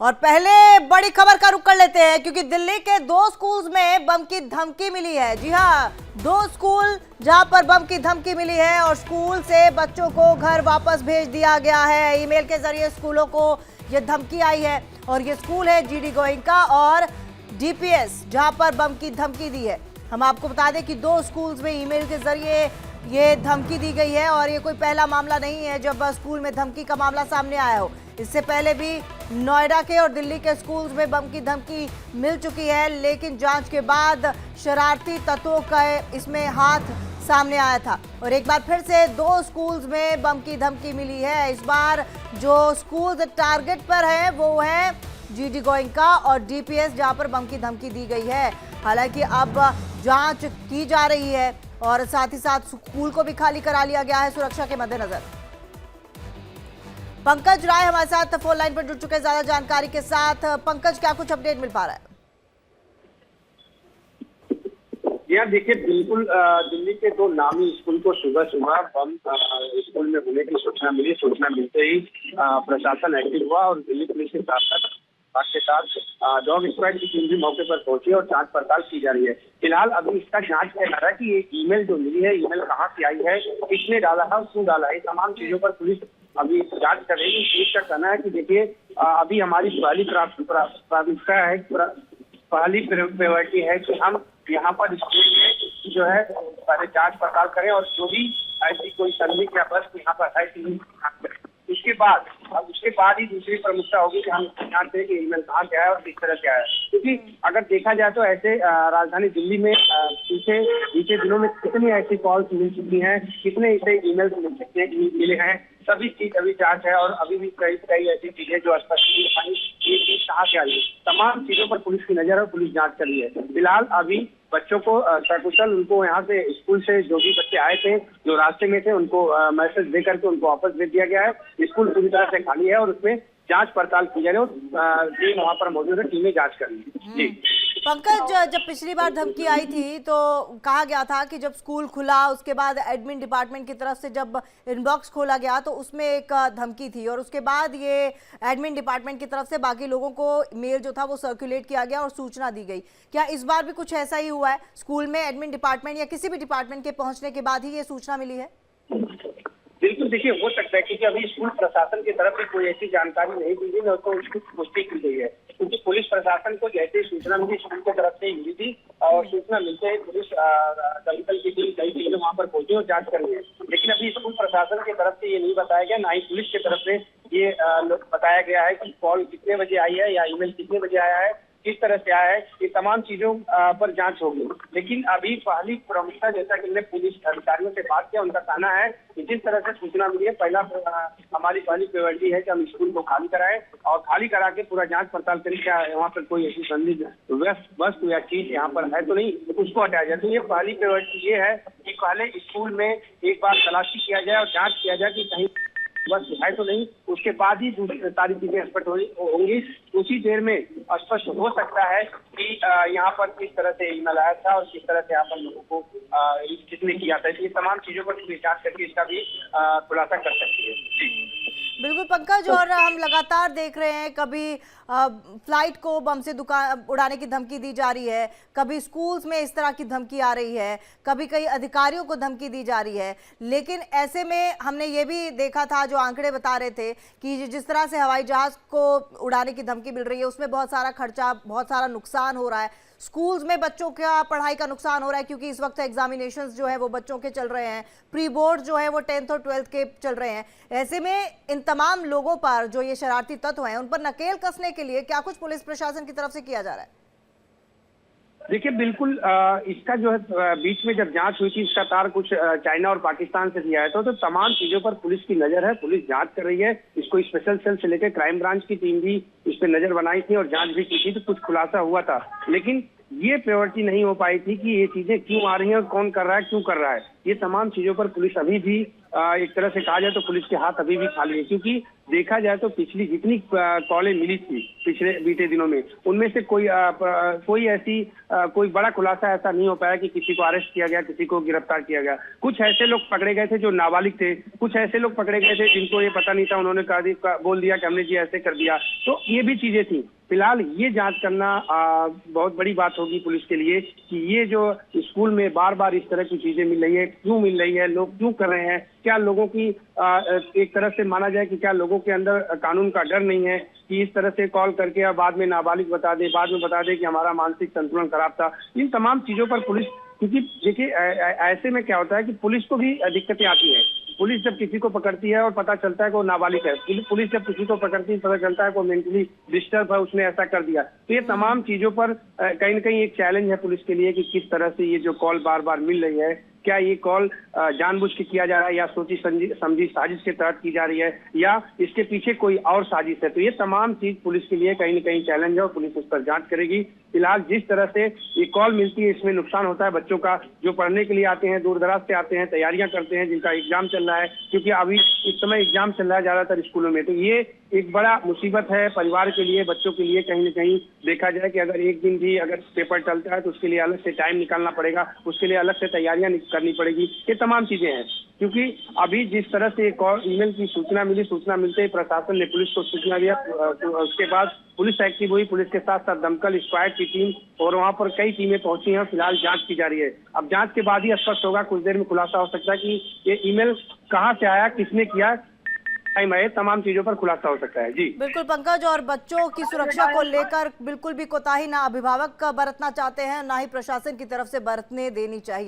और पहले बड़ी खबर का रुख कर लेते हैं क्योंकि दिल्ली के 2 स्कूल्स में बम की धमकी मिली है। जी हाँ, 2 स्कूल जहां पर बम की धमकी मिली है और स्कूल से बच्चों को घर वापस भेज दिया गया है। ईमेल के जरिए स्कूलों को ये धमकी आई है और ये स्कूल है जीडी गोयनका और डीपीएस जहां पर बम की धमकी दी है। हम आपको बता दें कि 2 स्कूल्स में ईमेल के जरिए ये धमकी दी गई है और ये कोई पहला मामला नहीं है जब स्कूल में धमकी का मामला सामने आया हो। इससे पहले भी नोएडा के और दिल्ली के स्कूल्स में बम की धमकी मिल चुकी है, लेकिन जांच के बाद शरारती तत्वों का इसमें हाथ सामने आया था और एक बार फिर से 2 स्कूल्स में बम की धमकी मिली है। इस बार जो स्कूल्स टारगेट पर है वो है जीडी गोयनका और डीपीएस जहां पर बम की धमकी दी गई है। हालांकि अब जांच की जा रही है और साथ ही साथ स्कूल को भी खाली करा लिया गया है सुरक्षा के मद्देनजर। पंकज राय हमारे साथ फोन लाइन पर जुड़ चुके हैं ज्यादा जानकारी के साथ। पंकज, क्या कुछ अपडेट मिल पा रहा है? यार देखिए, बिल्कुल दिल्ली के 2 नामी स्कूल को सुबह सुबह बम स्कूल में होने की सूचना मिली। सूचना मिलते ही प्रशासन एक्टिव हुआ और दिल्ली पुलिस के साथ डॉग स्क्वाड की टीम भी मौके पर पहुंची और जांच पड़ताल की जा रही है। फिलहाल अभी इसका जांच किया जा रहा है कि ये ईमेल जो मिली है, ईमेल कहाँ से आई है, किसने डाला है, क्यों डाला है, तमाम चीजों पर पुलिस अभी जांच कर रही है। पुलिस का कहना है कि देखिए, अभी हमारी पहली प्राथमिकता है, पहली प्रायोरिटी है कि हम यहाँ पर स्कूल में जो है पहले जांच पड़ताल करें और जो भी ऐसी कोई संदिग्ध या बस यहाँ पर है कि उसके बाद ही दूसरी प्रमुखता होगी कि हम जानते हैं कि ईमेल कहाँ से आया और किस तरह से आया। क्योंकि अगर देखा जाए तो ऐसे राजधानी दिल्ली में बीते दिनों में कितनी ऐसी कॉल्स मिल चुकी हैं, कितने ऐसे ईमेल्स मिले हैं, सभी चीज अभी जांच है और अभी भी कई ऐसी चीजें जो स्पष्ट नहीं ये चीज कहाँ से आई, तमाम चीजों पर पुलिस की नजर है, पुलिस जांच कर रही है। फिलहाल अभी बच्चों को सकुशल उनको यहाँ से स्कूल से जो भी बच्चे आए थे, जो रास्ते में थे, उनको मैसेज दे करके उनको वापस भेज दिया गया है। स्कूल पूरी तरह से खाली है और उसमें जांच पड़ताल की जा रही है। टीम वहाँ पर मौजूद है, टीमें जांच कर रही है। जी पंकज, जब पिछली बार धमकी आई थी तो कहा गया था कि जब स्कूल खुला उसके बाद एडमिन डिपार्टमेंट की तरफ से जब इनबॉक्स खोला गया तो उसमें एक धमकी थी और उसके बाद ये एडमिन डिपार्टमेंट की तरफ से बाकी लोगों को मेल जो था वो सर्कुलेट किया गया और सूचना दी गई। क्या इस बार भी कुछ ऐसा ही हुआ है? स्कूल में एडमिन डिपार्टमेंट या किसी भी डिपार्टमेंट के पहुंचने के बाद ही ये सूचना मिली है? बिल्कुल, देखिए, हो सकता है क्योंकि अभी स्कूल प्रशासन की तरफ से कोई ऐसी जानकारी नहीं दी गई, न तो उसकी पुष्टि की गई है। क्योंकि पुलिस प्रशासन को जैसे सूचना मिली स्कूल की तरफ से मिली थी और सूचना मिलते ही पुलिस दमकल की टीम कई चीजें वहाँ पर पहुंची और जांच कर रही है। लेकिन अभी स्कूल प्रशासन की तरफ से ये नहीं बताया गया, ना ही पुलिस की तरफ से ये बताया गया है कि कॉल कितने बजे आई है या ईमेल कितने बजे आया है, किस तरह से आया है, ये तमाम चीजों पर जांच होगी। लेकिन अभी पहली प्रमुखता, जैसा कि हमने पुलिस अधिकारियों से बात किया, उनका कहना है कि जिस तरह से सूचना मिली है, हमारी पहली प्रायोरिटी है कि हम स्कूल को खाली कराएं और खाली करा के पूरा जांच पड़ताल करें, क्या वहाँ पर कोई ऐसी संदिग्ध वस्तु या चीज यहाँ पर है तो नहीं, उसको हटाया जाए। तो ये पहली प्रायोरिटी ये है कि पहले स्कूल में एक बार तलाशी किया जाए और जाँच किया जाए कि कहीं बस है तो नहीं, उसके बाद ही दूसरी सारी चीजें स्पष्ट होंगी। उसी देर में स्पष्ट हो सकता है कि यहाँ पर किस तरह से ईमेल आया था और किस तरह से यहाँ पर लोगों को किसने किया था। ये तमाम चीजों पर जांच करके इसका भी खुलासा कर सकती है। बिल्कुल पंकज, और हम लगातार देख रहे हैं कभी फ्लाइट को बम से उड़ाने की धमकी दी जा रही है, कभी स्कूल्स में इस तरह की धमकी आ रही है, कभी कई अधिकारियों को धमकी दी जा रही है। लेकिन ऐसे में हमने ये भी देखा था, जो आंकड़े बता रहे थे कि जिस तरह से हवाई जहाज को उड़ाने की धमकी मिल रही है उसमें बहुत सारा खर्चा, बहुत सारा नुकसान हो रहा है। स्कूल्स में बच्चों का पढ़ाई का नुकसान हो रहा है क्योंकि इस वक्त एग्जामिनेशंस जो है वो बच्चों के चल रहे हैं, प्री बोर्ड जो है वो 10th और 12th के चल रहे हैं। ऐसे में इन तमाम लोगों पर, जो ये शरारती तत्व हैं, उन पर नकेल कसने के लिए क्या कुछ पुलिस प्रशासन की तरफ से किया जा रहा है? देखिए, बिल्कुल, इसका जो है बीच में जब जांच हुई थी, इसका तार कुछ चाइना और पाकिस्तान से दिया है तो तमाम चीजों पर पुलिस की नजर है, पुलिस जांच कर रही है। इसको स्पेशल सेल से लेकर क्राइम ब्रांच की टीम भी इस पर नजर बनाई थी और जांच भी की थी, तो कुछ खुलासा हुआ था। लेकिन ये प्रायोरिटी नहीं हो पाई थी कि ये चीजें क्यों आ रही हैं और कौन कर रहा है, क्यों कर रहा है। ये तमाम चीजों पर पुलिस अभी भी एक तरह से कहा जाए तो पुलिस के हाथ अभी भी खाली है, क्योंकि देखा जाए तो पिछली जितनी कॉलें मिली थी पिछले बीते दिनों में, उनमें से कोई ऐसी कोई बड़ा खुलासा ऐसा नहीं हो पाया कि किसी को अरेस्ट किया गया, किसी को गिरफ्तार किया गया। कुछ ऐसे लोग पकड़े गए थे जो नाबालिग थे, कुछ ऐसे लोग पकड़े गए थे जिनको ये पता नहीं था, उन्होंने बोल दिया कि हमने जी ऐसे कर दिया। तो ये भी चीजें थी। फिलहाल ये जांच करना बहुत बड़ी बात होगी पुलिस के लिए कि ये जो स्कूल में बार बार इस तरह की चीजें मिल रही है, क्यों मिल रही है, लोग क्यों कर रहे हैं, क्या लोगों की एक तरह से माना जाए कि क्या लोगों के अंदर कानून का डर नहीं है कि इस तरह से कॉल करके अब बाद में नाबालिग बता दे, बाद में बता दे कि हमारा मानसिक संतुलन खराब था। इन तमाम चीजों पर पुलिस, क्योंकि देखिए ऐसे में क्या होता है कि पुलिस को भी दिक्कतें आती हैं। पुलिस जब किसी को पकड़ती है और पता चलता है कि वो नाबालिग है, पुलिस जब किसी को पकड़ती है पता चलता है कि वो मेंटली डिस्टर्ब है, उसने ऐसा कर दिया। तो ये तमाम चीजों पर कहीं न कहीं एक चैलेंज है पुलिस के लिए कि किस तरह से ये जो कॉल बार बार मिल रही है, क्या ये कॉल जानबूझ के किया जा रहा है या सोची समझी साजिश के तहत की जा रही है या इसके पीछे कोई और साजिश है। तो ये तमाम चीज पुलिस के लिए कहीं न कहीं चैलेंज है और पुलिस इस पर जांच करेगी। फिलहाल जिस तरह से ये कॉल मिलती है इसमें नुकसान होता है बच्चों का, जो पढ़ने के लिए आते हैं, दूर दराज से आते हैं, तैयारियां करते हैं, जिनका एग्जाम चल रहा है, क्योंकि अभी इस समय एग्जाम चल रहा है ज्यादातर स्कूलों में। तो ये एक बड़ा मुसीबत है परिवार के लिए, बच्चों के लिए। कहीं न कहीं देखा जाए कि अगर एक दिन भी अगर पेपर टलता है तो उसके लिए अलग से टाइम निकालना पड़ेगा, उसके लिए अलग से तैयारियां करनी पड़ेगी। ये तमाम चीजें हैं, क्योंकि अभी जिस तरह से एक और ईमेल की सूचना मिली, सूचना मिलते ही प्रशासन ने पुलिस को सूचना दिया, उसके बाद पुलिस एक्टिव हुई। पुलिस के साथ साथ दमकल स्क्वाड की टीम और वहां पर कई टीमें पहुंची हैं। फिलहाल जांच की जा रही है। अब जांच के बाद ही स्पष्ट होगा, कुछ देर में खुलासा हो सकता है कि ये ईमेल कहां से आया, किसने किया, टाइम आए, तमाम चीजों पर खुलासा हो सकता है। जी बिल्कुल पंकज, और बच्चों की सुरक्षा को लेकर बिल्कुल भी कोताही ना अभिभावक बरतना चाहते हैं, ना ही प्रशासन की तरफ से बरतने देनी चाहिए।